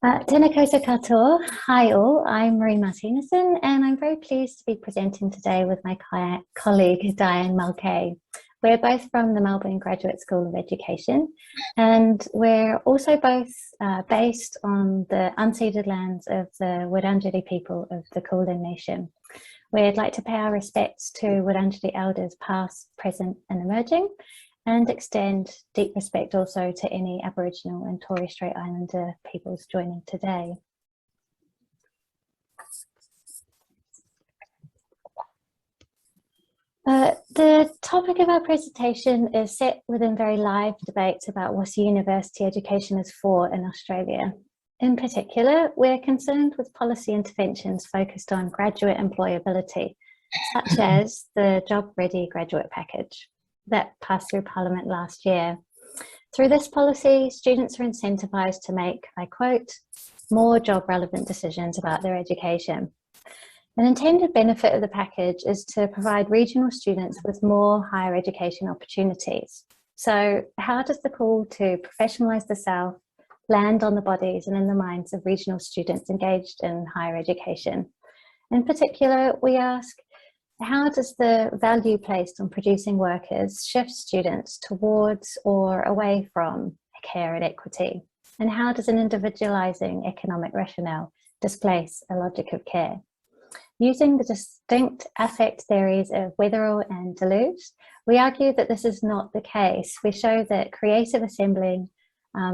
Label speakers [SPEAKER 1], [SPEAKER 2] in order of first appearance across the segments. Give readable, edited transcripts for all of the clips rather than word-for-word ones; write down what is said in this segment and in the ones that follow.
[SPEAKER 1] Tēnā koutou katoa. Hi all, I'm Maree Martinussen and I'm very pleased to be presenting today with my colleague Dianne Mulcahy. We're both from the Melbourne Graduate School of Education and we're also both based on the unceded lands of the Wurundjeri people of the Kulin Nation. We'd like to pay our respects to Wurundjeri elders past, present and emerging, and extend deep respect also to any Aboriginal and Torres Strait Islander peoples joining today. The topic of our presentation is set within very live debates about what university education is for in Australia. In particular, we're concerned with policy interventions focused on graduate employability, such as the Job Ready Graduate Package that passed through Parliament last year. Through this policy, students are incentivised to make, I quote, more job-relevant decisions about their education. An intended benefit of the package is to provide regional students with more higher education opportunities. So how does the call to professionalise the South land on the bodies and in the minds of regional students engaged in higher education? In particular, we ask, how does the value placed on producing workers shift students towards or away from care and equity? And how does an individualising economic rationale displace a logic of care? Using the distinct affect theories of Wetherell and Deleuze, we argue that this is not the case. We show that creative assembling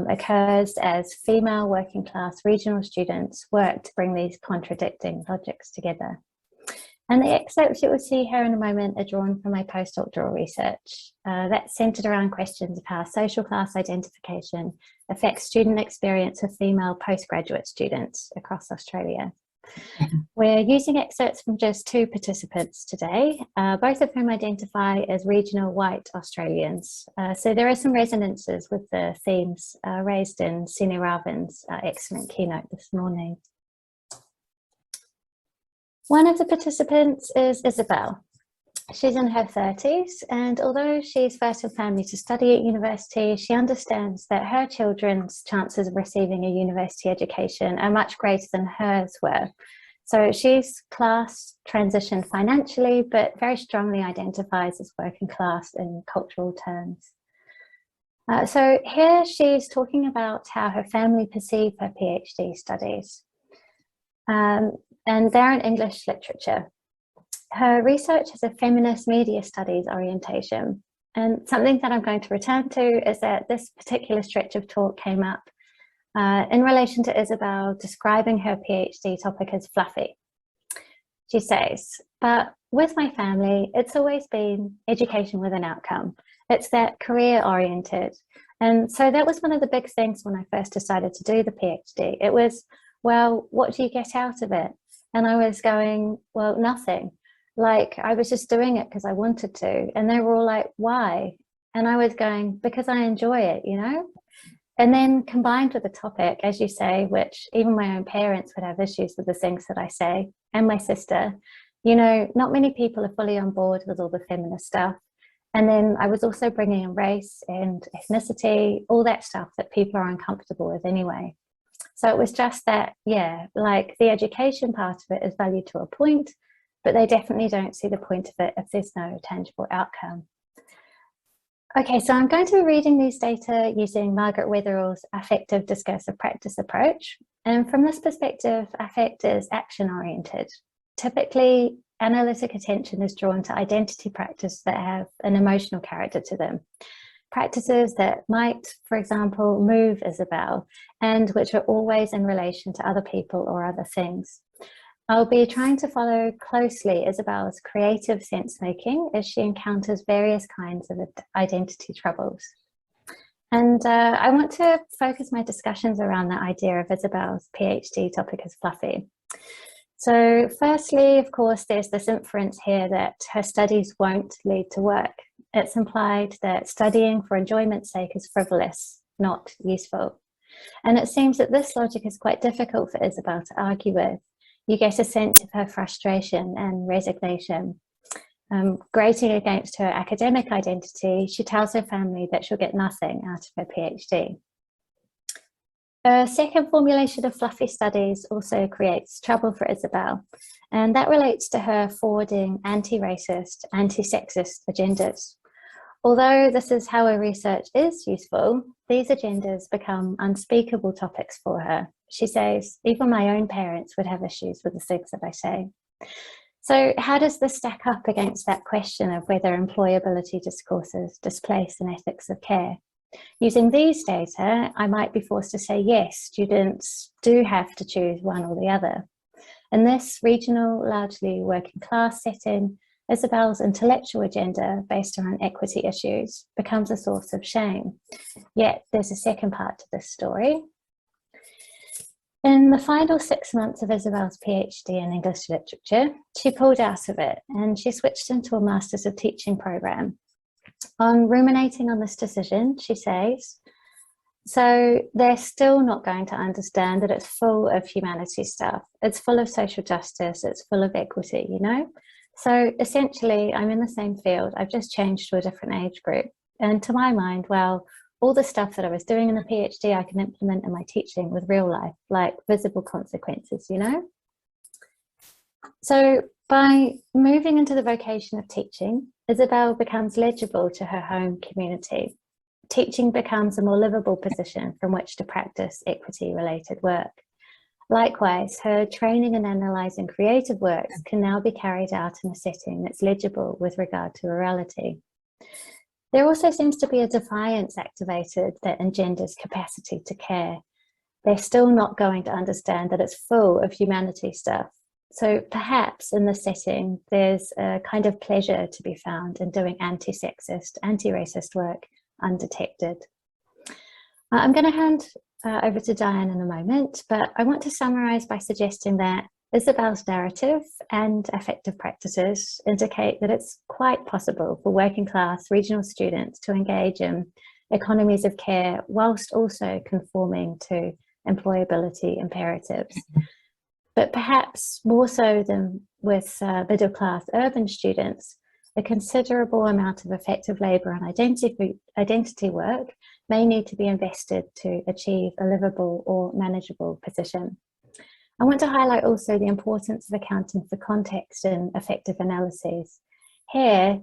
[SPEAKER 1] occurs as female working class regional students work to bring these contradicting logics together. And the excerpts you will see here in a moment are drawn from my postdoctoral research. That's centred around questions of how social class identification affects student experience of female postgraduate students across Australia. We're using excerpts from just two participants today, both of whom identify as regional white Australians. So there are some resonances with the themes raised in Sini Ravan's excellent keynote this morning. One of the participants is Isabel. She's in her 30s, and although she's first in family to study at university, she understands that her children's chances of receiving a university education are much greater than hers were. So she's class transitioned financially, but very strongly identifies as working class in cultural terms. So here she's talking about how her family perceive her PhD studies. And they're in English literature. Her research has a feminist media studies orientation. And something that I'm going to return to is that this particular stretch of talk came up in relation to Isabel describing her PhD topic as fluffy. She says, but with my family, it's always been education with an outcome. It's that career oriented. And so that was one of the big things when I first decided to do the PhD. It was, well, what do you get out of it? And I was going, well, nothing. Like, I was just doing it because I wanted to. And they were all like, why? And I was going, because I enjoy it, you know? And then combined with the topic, as you say, which even my own parents would have issues with the things that I say, and my sister, you know, not many people are fully on board with all the feminist stuff. And then I was also bringing in race and ethnicity, all that stuff that people are uncomfortable with anyway. So it was just that, yeah, like the education part of it is valued to a point, but they definitely don't see the point of it if there's no tangible outcome. Okay, so I'm going to be reading these data using Margaret Wetherell's affective discursive practice approach. And from this perspective, affect is action-oriented. Typically, analytic attention is drawn to identity practice that have an emotional character to them. Practices that might, for example, move Isabel, and which are always in relation to other people or other things. I'll be trying to follow closely Isabel's creative sense-making as she encounters various kinds of identity troubles. And I want to focus my discussions around the idea of Isabel's PhD topic as fluffy. So firstly, of course, there's this inference here that her studies won't lead to work. It's implied that studying for enjoyment's sake is frivolous, not useful. And it seems that this logic is quite difficult for Isabel to argue with. You get a sense of her frustration and resignation. Grating against her academic identity, she tells her family that she'll get nothing out of her PhD. A second formulation of fluffy studies also creates trouble for Isabel, and that relates to her forwarding anti-racist, anti-sexist agendas. Although this is how her research is useful, these agendas become unspeakable topics for her. She says, even my own parents would have issues with the things that I say. So how does this stack up against that question of whether employability discourses displace an ethics of care? Using these data, I might be forced to say, yes, students do have to choose one or the other. In this regional, largely working class setting, Isabel's intellectual agenda based around equity issues becomes a source of shame. Yet there's a second part to this story. In the final 6 months of Isabel's PhD in English literature, she pulled out of it and she switched into a Masters of Teaching program. On ruminating on this decision, she says, so they're still not going to understand that it's full of humanity stuff. It's full of social justice. It's full of equity, you know? So essentially, I'm in the same field. I've just changed to a different age group. And to my mind, well, all the stuff that I was doing in the PhD, I can implement in my teaching with real life, like visible consequences, you know? So by moving into the vocation of teaching, Isabel becomes legible to her home community. Teaching becomes a more livable position from which to practice equity-related work. Likewise, her training in analysing creative works can now be carried out in a setting that's legible with regard to orality. There also seems to be a defiance activated that engenders capacity to care. They're still not going to understand that it's full of humanity stuff. So perhaps in this setting, there's a kind of pleasure to be found in doing anti-sexist, anti-racist work undetected. I'm going to hand over to Dianne in a moment, but I want to summarise by suggesting that Isabel's narrative and affective practices indicate that it's quite possible for working class regional students to engage in economies of care whilst also conforming to employability imperatives. But perhaps more so than with middle class urban students, a considerable amount of effective labour and identity work may need to be invested to achieve a livable or manageable position. I want to highlight also the importance of accounting for context in affective analyses. Here,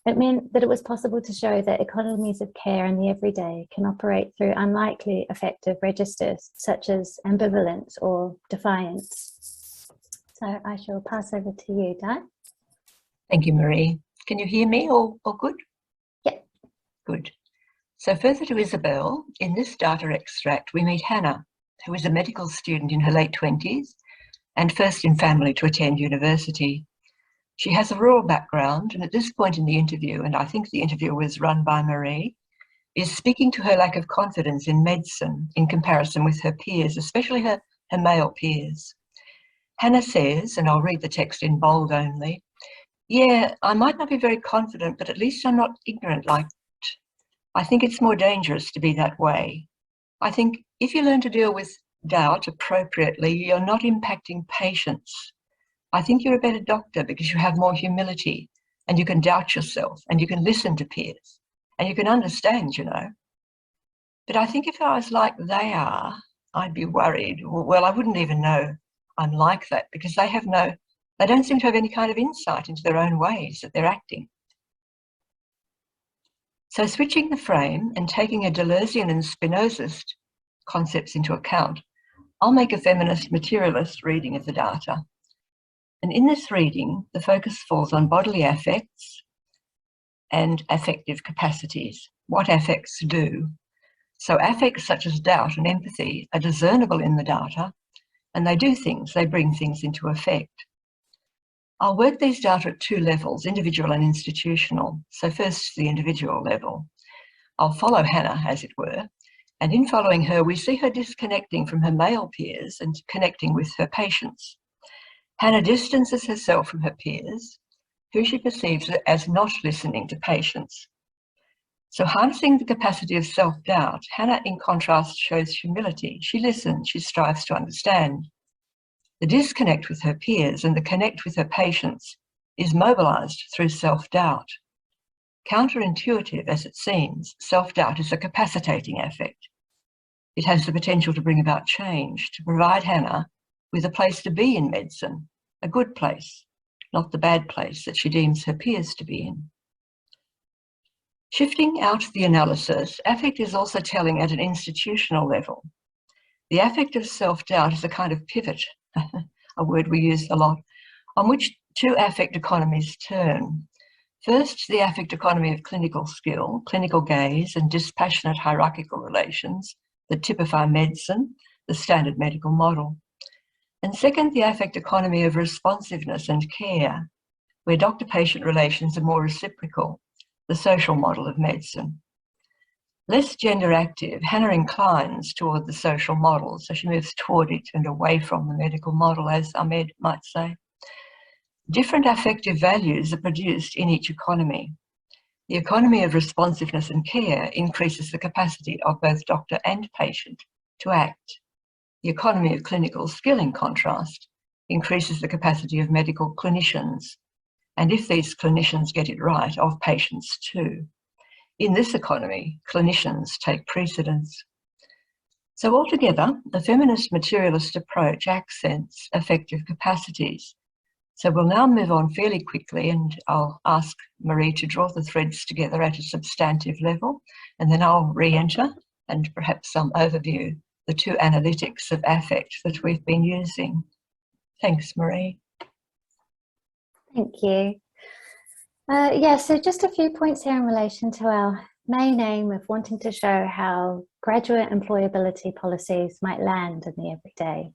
[SPEAKER 1] it meant that it was possible to show that economies of care in the everyday can operate through unlikely affective registers, such as ambivalence or defiance. So I shall pass over to you, Dianne.
[SPEAKER 2] Thank you, Maree. Can you hear me all good?
[SPEAKER 1] Yeah.
[SPEAKER 2] Good. So further to Isabel, in this data extract, we meet Hannah, who is a medical student in her late 20s and first in family to attend university. She has a rural background, and at this point in the interview, and I think the interview was run by Maree, is speaking to her lack of confidence in medicine in comparison with her peers, especially her male peers. Hannah says, and I'll read the text in bold only, yeah, I might not be very confident, but at least I'm not ignorant like that. I think it's more dangerous to be that way. I think if you learn to deal with doubt appropriately, you're not impacting patients. I think you're a better doctor because you have more humility and you can doubt yourself and you can listen to peers and you can understand, you know. But I think if I was like they are, I'd be worried. Well, I wouldn't even know I'm like that because they don't seem to have any kind of insight into their own ways that they're acting. So switching the frame and taking a Deleuzian and Spinozist concepts into account, I'll make a feminist materialist reading of the data. And in this reading, the focus falls on bodily affects and affective capacities, what affects do. So affects such as doubt and empathy are discernible in the data, and they do things, they bring things into effect. I'll work these data at two levels, individual and institutional. So first, the individual level. I'll follow Hannah, as it were, and in following her, we see her disconnecting from her male peers and connecting with her patients. Hannah distances herself from her peers, who she perceives as not listening to patients. So harnessing the capacity of self-doubt, Hannah, in contrast, shows humility. She listens, she strives to understand. The disconnect with her peers and the connect with her patients is mobilised through self-doubt. Counterintuitive as it seems, self-doubt is a capacitating affect. It has the potential to bring about change, to provide Hannah with a place to be in medicine, a good place, not the bad place that she deems her peers to be in. Shifting out the analysis, affect is also telling at an institutional level. The affective self-doubt is a kind of pivot, a word we use a lot, on which two affect economies turn. First, the affect economy of clinical skill, clinical gaze, and dispassionate hierarchical relations that typify medicine, the standard medical model. And second, the affect economy of responsiveness and care, where doctor-patient relations are more reciprocal, the social model of medicine. Less gender active, Hannah inclines toward the social model, so she moves toward it and away from the medical model, as Ahmed might say. Different affective values are produced in each economy. The economy of responsiveness and care increases the capacity of both doctor and patient to act. The economy of clinical skill, in contrast, increases the capacity of medical clinicians, and if these clinicians get it right, of patients too. In this economy, clinicians take precedence. So altogether, the feminist materialist approach accents affective capacities. So we'll now move on fairly quickly, and I'll ask Maree to draw the threads together at a substantive level, and then I'll re-enter and perhaps some overview the two analytics of affect that we've been using. Thanks, Maree.
[SPEAKER 1] Thank you. So just a few points here in relation to our main aim of wanting to show how graduate employability policies might land in the everyday.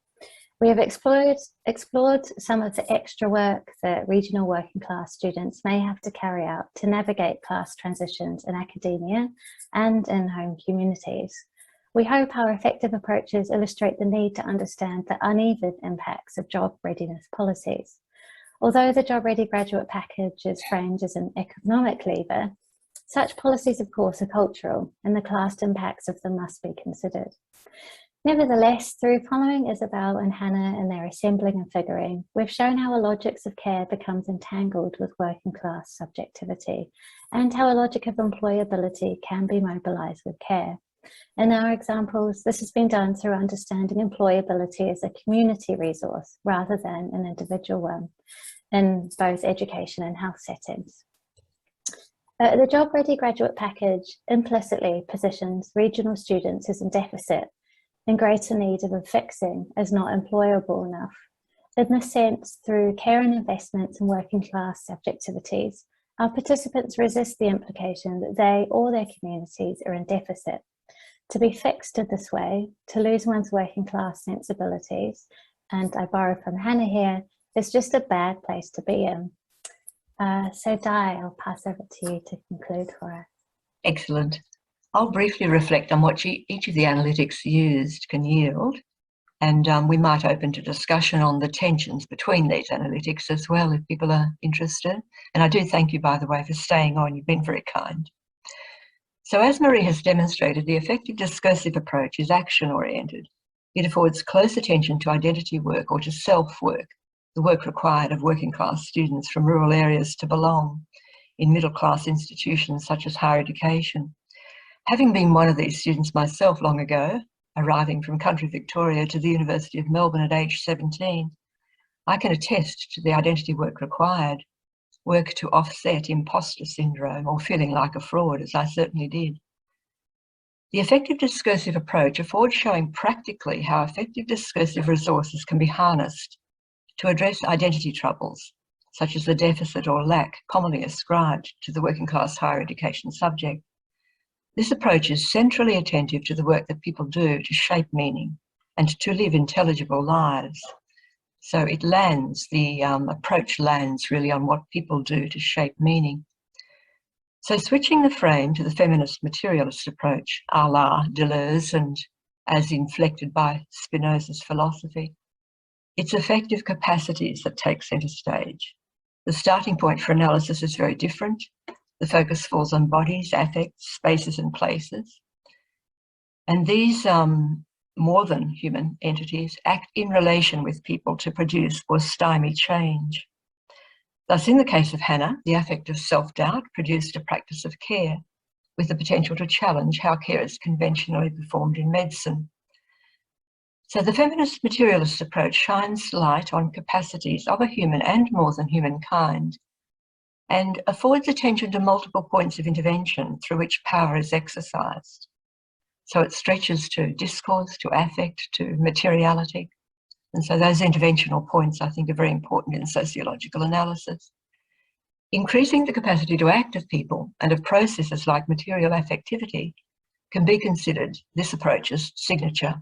[SPEAKER 1] We have explored some of the extra work that regional working class students may have to carry out to navigate class transitions in academia and in home communities. We hope our effective approaches illustrate the need to understand the uneven impacts of job readiness policies. Although the Job Ready Graduate Package is framed as an economic lever, such policies, of course, are cultural, and the class impacts of them must be considered. Nevertheless, through following Isabel and Hannah in their assembling and figuring, we've shown how a logics of care becomes entangled with working class subjectivity, and how a logic of employability can be mobilised with care. In our examples, this has been done through understanding employability as a community resource rather than an individual one, in both education and health settings. The Job Ready Graduate Package implicitly positions regional students as in deficit, in greater need of a fixing as not employable enough. In this sense, through care and investments in working class subjectivities, our participants resist the implication that they or their communities are in deficit. To be fixed in this way, to lose one's working class sensibilities, and I borrow from Hannah here, is just a bad place to be in. So Di, I'll pass over to you to conclude for us.
[SPEAKER 2] Excellent. I'll briefly reflect on what each of the analytics used can yield, and we might open to discussion on the tensions between these analytics as well, if people are interested. And I do thank you, by the way, for staying on. You've been very kind. So as Maree has demonstrated, the effective discursive approach is action-oriented. It affords close attention to identity work or to self-work, the work required of working-class students from rural areas to belong in middle-class institutions such as higher education. Having been one of these students myself long ago, arriving from country Victoria to the University of Melbourne at age 17, I can attest to the identity work required, work to offset imposter syndrome or feeling like a fraud, as I certainly did. The effective discursive approach affords showing practically how effective discursive resources can be harnessed to address identity troubles, such as the deficit or lack commonly ascribed to the working class higher education subject. This approach is centrally attentive to the work that people do to shape meaning and to live intelligible lives. So it lands, the approach lands really on what people do to shape meaning. So switching the frame to the feminist materialist approach, a la Deleuze and as inflected by Spinoza's philosophy, it's effective capacities that take centre stage. The starting point for analysis is very different. The focus falls on bodies, affects, spaces and places. And these more than human entities act in relation with people to produce or stymie change. Thus, in the case of Hannah, the affect of self-doubt produced a practice of care, with the potential to challenge how care is conventionally performed in medicine. So the feminist materialist approach shines light on capacities of a human and more than human kind, and affords attention to multiple points of intervention through which power is exercised. So it stretches to discourse, to affect, to materiality. And so those interventional points, I think, are very important in sociological analysis. Increasing the capacity to act of people and of processes like material affectivity can be considered this approach's signature.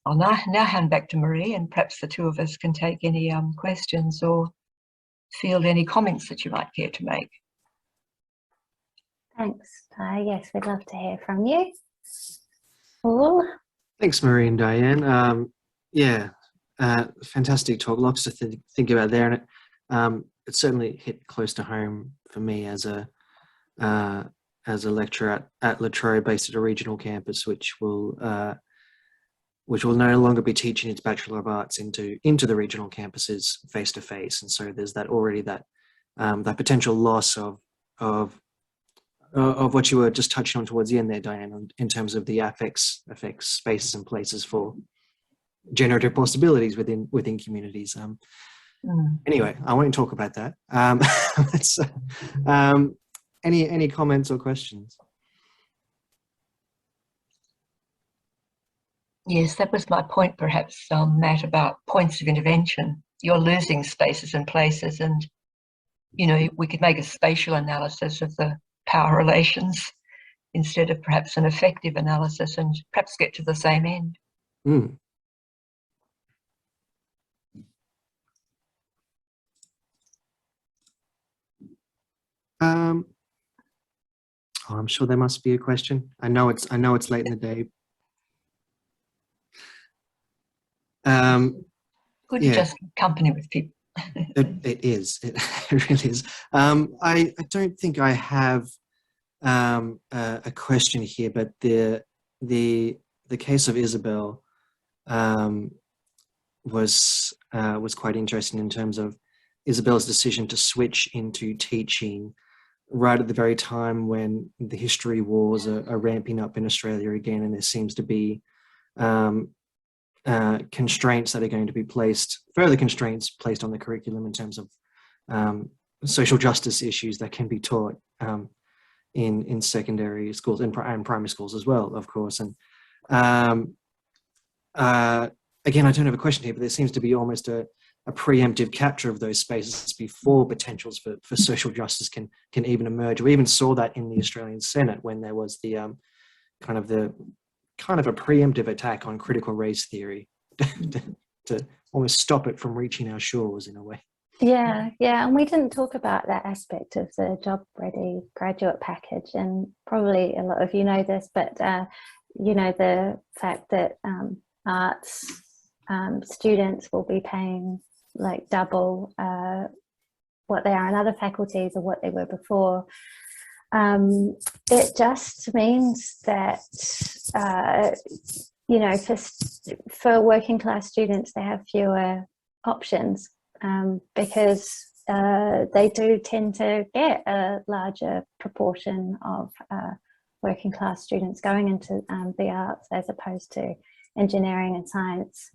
[SPEAKER 2] I'll now hand back to Maree, and perhaps the two of us can take any questions or field any comments that you might care to make.
[SPEAKER 1] Thanks. Yes, we'd love to hear from you. Paul?
[SPEAKER 3] Thanks, Maree and Dianne. Yeah, fantastic talk. Lots to think about there, and it certainly hit close to home for me as a lecturer at La Trobe, based at a regional campus, which will no longer be teaching its Bachelor of Arts into the regional campuses face to face, and so there's that potential loss of what you were just touching on towards the end there, Dianne, in terms of the affects spaces and places for generative possibilities within communities. Anyway, I won't talk about that. Any comments or questions?
[SPEAKER 2] Yes, that was my point, perhaps, Matt, about points of intervention. You're losing spaces and places, and we could make a spatial analysis of the power relations instead of perhaps an affective analysis, and perhaps get to the same end.
[SPEAKER 3] I'm sure there must be a question. I know it's late in the day.
[SPEAKER 2] Good to just company with people.
[SPEAKER 3] It is. It really is. I don't think I have a question here, but the case of Isabel was quite interesting in terms of Isabel's decision to switch into teaching right at the very time when the history wars are ramping up in Australia again, and there seems to be constraints that are going to be further constraints placed on the curriculum in terms of social justice issues that can be taught in secondary schools and primary schools as well, of course. And again, I don't have a question here, but there seems to be almost a preemptive capture of those spaces before potentials for social justice can even emerge. We even saw that in the Australian Senate when there was the kind of a preemptive attack on critical race theory to almost stop it from reaching our shores in a way.
[SPEAKER 1] Yeah, and we didn't talk about that aspect of the job-ready graduate package, and probably a lot of you know this, but the fact that arts students will be paying like double what they are in other faculties or what they were before. It just means that for working class students, they have fewer options because they do tend to get a larger proportion of working class students going into the arts as opposed to engineering and science,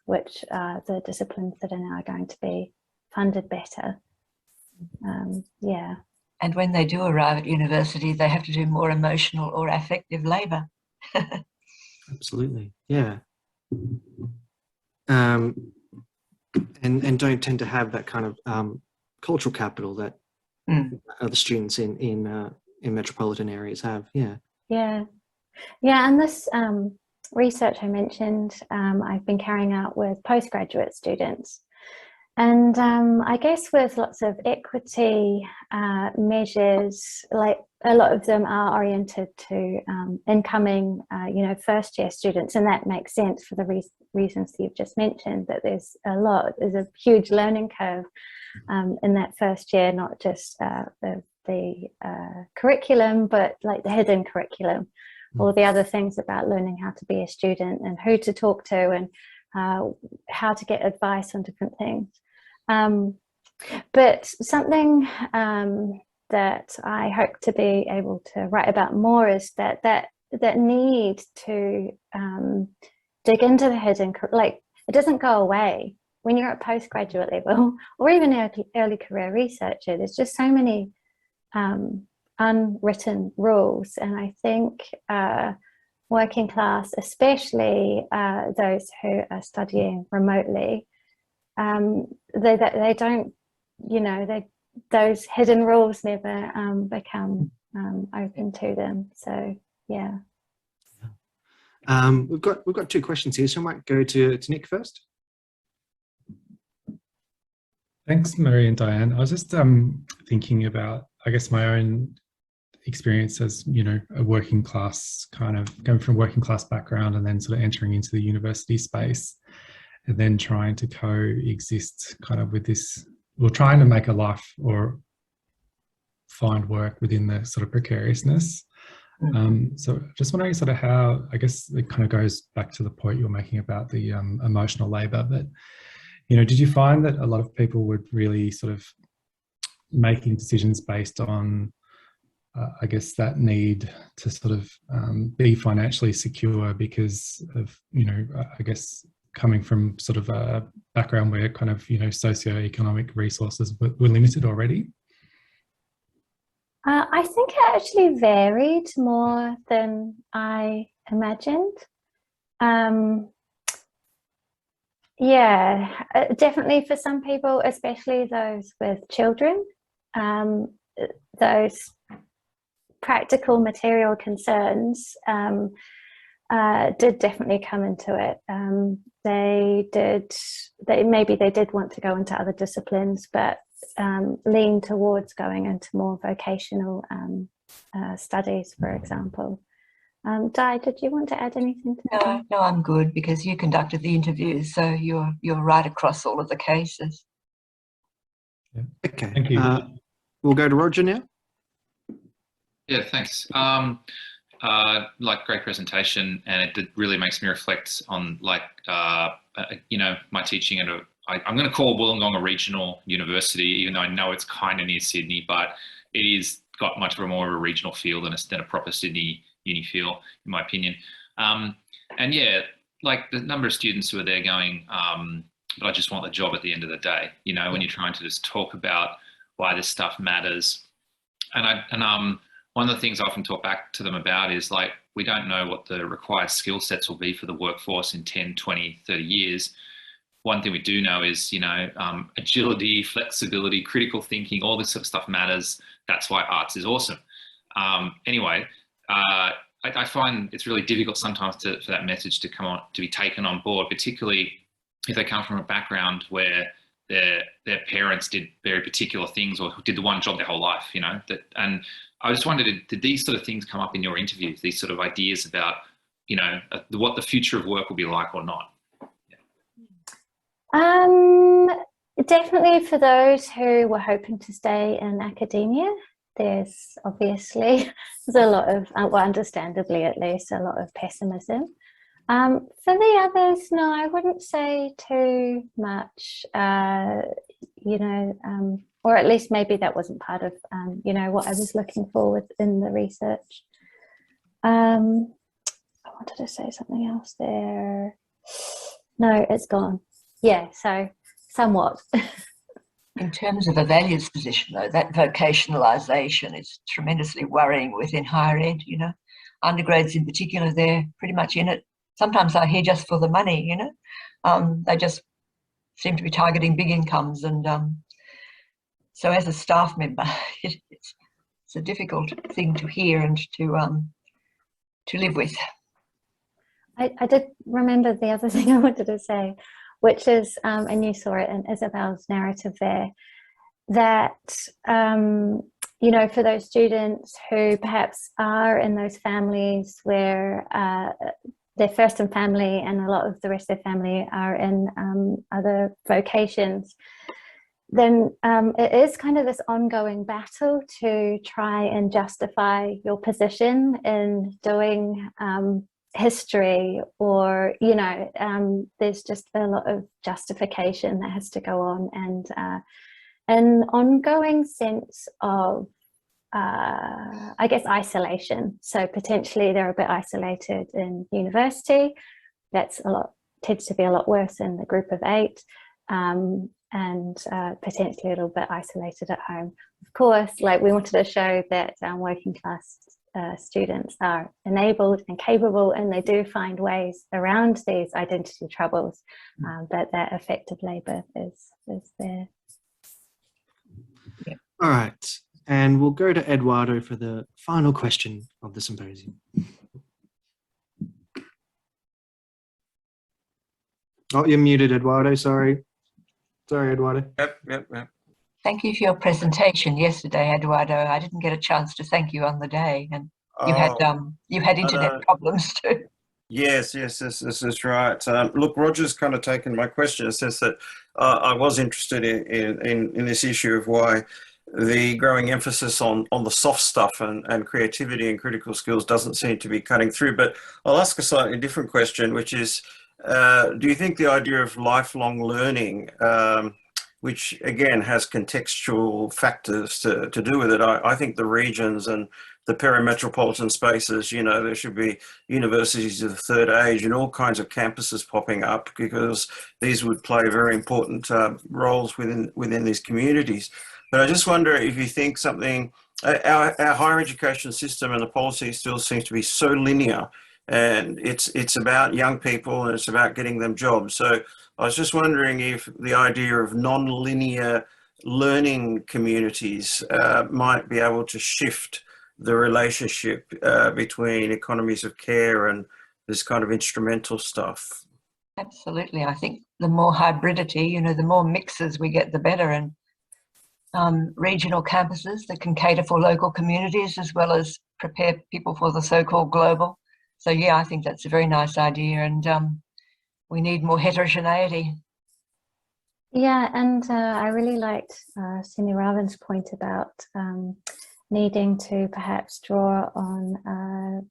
[SPEAKER 1] which are the disciplines that are now going to be funded better. Yeah.
[SPEAKER 2] And when they do arrive at university, they have to do more emotional or affective labour.
[SPEAKER 3] Absolutely, yeah. And don't tend to have that kind of cultural capital that other students in metropolitan areas have. Yeah.
[SPEAKER 1] And this research I mentioned, I've been carrying out with postgraduate students. And I guess with lots of equity measures, like a lot of them are oriented to incoming, first year students, and that makes sense for the reasons you've just mentioned, that there's a huge learning curve in that first year, not just the curriculum, but like the hidden curriculum, all the other things about learning how to be a student and who to talk to and how to get advice on different things. But something that I hope to be able to write about more is that need to dig into the hidden, like it doesn't go away when you're at postgraduate level or even early career researcher. There's just so many unwritten rules, and I think working class, especially those who are studying remotely, they don't, those hidden rules never become open to them. So yeah.
[SPEAKER 3] We've got two questions here, so I might go to Nick first.
[SPEAKER 4] Thanks, Maree and Dianne. I was just thinking about, I guess, my own experience as, a working class, kind of going from a working class background and then sort of entering into the university space and then trying to coexist kind of with this, well, trying to make a life or find work within the sort of precariousness. So just wondering sort of how, I guess it kind of goes back to the point you're making about the emotional labour, but, did you find that a lot of people would really sort of making decisions based on, I guess, that need to sort of be financially secure because of, I guess, coming from sort of a background where kind of, socioeconomic resources were limited already?
[SPEAKER 1] I think it actually varied more than I imagined. Yeah, definitely for some people, especially those with children, those practical material concerns did definitely come into it. They maybe did want to go into other disciplines, but lean towards going into more vocational studies, for example. Di, did you want to add anything to that?
[SPEAKER 2] No, I'm good, because you conducted the interviews, so you're right across all of the cases.
[SPEAKER 4] Yeah.
[SPEAKER 3] Okay,
[SPEAKER 4] thank you.
[SPEAKER 3] We'll go to Roger now.
[SPEAKER 5] Yeah, thanks. Great presentation, and it really makes me reflect on my teaching at I'm going to call Wollongong a regional university, even though I know it's kind of near Sydney, but it is got much more of a regional feel than a proper Sydney uni feel, in my opinion. And yeah, like the number of students who are there going, but I just want the job at the end of the day, when you're trying to just talk about why this stuff matters. And one of the things I often talk back to them about is, like, we don't know what the required skill sets will be for the workforce in 10, 20, 30 years. One thing we do know is, agility, flexibility, critical thinking, all this sort of stuff matters. That's why arts is awesome. I find it's really difficult sometimes for that message to be taken on board, particularly if they come from a background where their parents did very particular things or did the one job their whole life, and I just wondered, did these sort of things come up in your interviews, these sort of ideas about, what the future of work will be like or not?
[SPEAKER 1] Definitely for those who were hoping to stay in academia, there's obviously a lot of, understandably at least, a lot of pessimism. For the others, no, I wouldn't say too much, or at least maybe that wasn't part of, what I was looking for within the research. I wanted to say something else there. No, it's gone. Yeah, so somewhat.
[SPEAKER 2] In terms of a values position, though, that vocationalisation is tremendously worrying within higher ed, Undergrads in particular, they're pretty much in it. Sometimes I hear just for the money, They just seem to be targeting big incomes. And so as a staff member, it's a difficult thing to hear and to live with.
[SPEAKER 1] I did remember the other thing I wanted to say, which is, and you saw it in Isabel's narrative there, that, for those students who perhaps are in those families where they're first in family and a lot of the rest of their family are in other vocations, then it is kind of this ongoing battle to try and justify your position in doing history, or there's just a lot of justification that has to go on, and an ongoing sense of I guess, isolation. So potentially they're a bit isolated in university. That's tends to be a lot worse in the group of 8, and potentially a little bit isolated at home. Of course, like, we wanted to show that working class students are enabled and capable, and they do find ways around these identity troubles, but that affective labour is there.
[SPEAKER 2] Yeah.
[SPEAKER 3] All right, and we'll go to Eduardo for the final question of the symposium. Oh, you're muted, Eduardo. Sorry, Eduardo.
[SPEAKER 6] Yep.
[SPEAKER 2] Thank you for your presentation yesterday, Eduardo. I didn't get a chance to thank you on the day, and you had internet problems too.
[SPEAKER 6] Yes, this is right. Look, Roger's kind of taken my question. It says that I was interested in this issue of why the growing emphasis on the soft stuff and creativity and critical skills doesn't seem to be cutting through. But I'll ask a slightly different question, which is, do you think the idea of lifelong learning, which again has contextual factors to do with it, I think the regions and the perimetropolitan spaces, there should be universities of the third age and all kinds of campuses popping up, because these would play very important roles within these communities. But I just wonder if you think something, our higher education system and the policy still seems to be so linear, and it's about young people and it's about getting them jobs. So I was just wondering if the idea of non-linear learning communities might be able to shift the relationship between economies of care and this kind of instrumental stuff.
[SPEAKER 2] Absolutely. I think the more hybridity, the more mixes we get, the better. And regional campuses that can cater for local communities as well as prepare people for the so-called global. So yeah, I think that's a very nice idea, and we need more heterogeneity.
[SPEAKER 1] Yeah, and I really liked Cindy Ravin's point about needing to perhaps draw on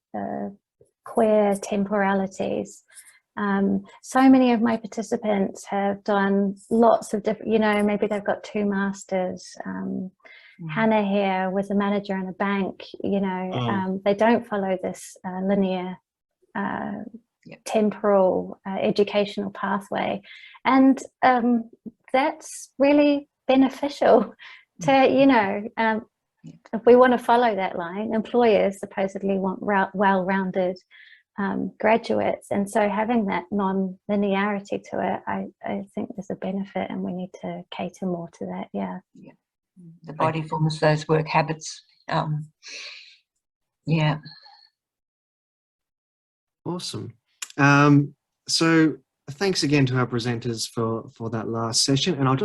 [SPEAKER 1] queer temporalities. So many of my participants have done lots of different, maybe they've got 2 masters. Hannah here was a manager in a bank, they don't follow this linear temporal educational pathway. And that's really beneficial to, if we want to follow that line. Employers supposedly want well-rounded graduates, and so having that non-linearity to it, I think there's a benefit, and we need to cater more to that. Yeah.
[SPEAKER 2] The body forms those work habits. Yeah.
[SPEAKER 3] Awesome. So thanks again to our presenters for that last session, and I'll just